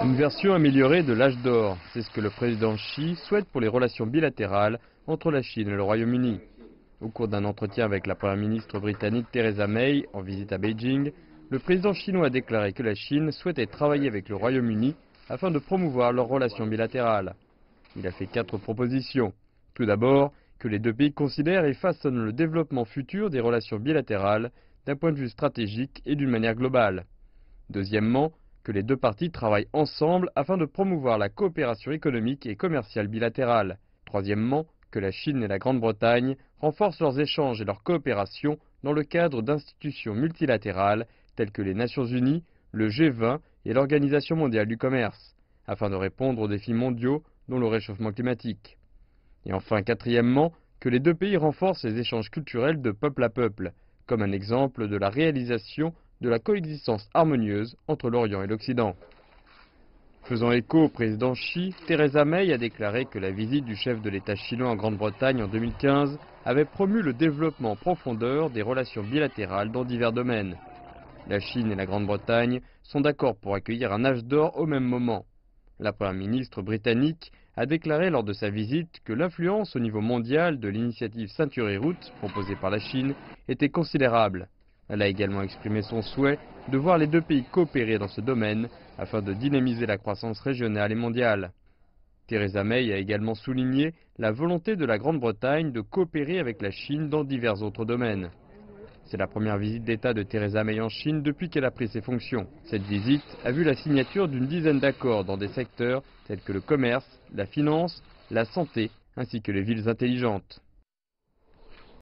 Une version améliorée de l'âge d'or, c'est ce que le président Xi souhaite pour les relations bilatérales entre la Chine et le Royaume-Uni. Au cours d'un entretien avec la première ministre britannique Theresa May en visite à Beijing, le président chinois a déclaré que la Chine souhaitait travailler avec le Royaume-Uni afin de promouvoir leurs relations bilatérales. Il a fait 4 propositions. Tout d'abord, que les deux pays considèrent et façonnent le développement futur des relations bilatérales d'un point de vue stratégique et d'une manière globale. Deuxièmement, que les deux parties travaillent ensemble afin de promouvoir la coopération économique et commerciale bilatérale. Troisièmement, que la Chine et la Grande-Bretagne renforcent leurs échanges et leur coopération dans le cadre d'institutions multilatérales telles que les Nations Unies, le G20 et l'Organisation mondiale du commerce, afin de répondre aux défis mondiaux dont le réchauffement climatique. Et enfin, quatrièmement, que les deux pays renforcent les échanges culturels de peuple à peuple, comme un exemple de la réalisation de la coexistence harmonieuse entre l'Orient et l'Occident. Faisant écho au président Xi, Theresa May a déclaré que la visite du chef de l'État chinois en Grande-Bretagne en 2015 avait promu le développement en profondeur des relations bilatérales dans divers domaines. La Chine et la Grande-Bretagne sont d'accord pour accueillir un âge d'or au même moment. La première ministre britannique a déclaré lors de sa visite que l'influence au niveau mondial de l'initiative Ceinture et Route proposée par la Chine était considérable. Elle a également exprimé son souhait de voir les deux pays coopérer dans ce domaine afin de dynamiser la croissance régionale et mondiale. Theresa May a également souligné la volonté de la Grande-Bretagne de coopérer avec la Chine dans divers autres domaines. C'est la première visite d'État de Theresa May en Chine depuis qu'elle a pris ses fonctions. Cette visite a vu la signature d'une dizaine d'accords dans des secteurs tels que le commerce, la finance, la santé ainsi que les villes intelligentes.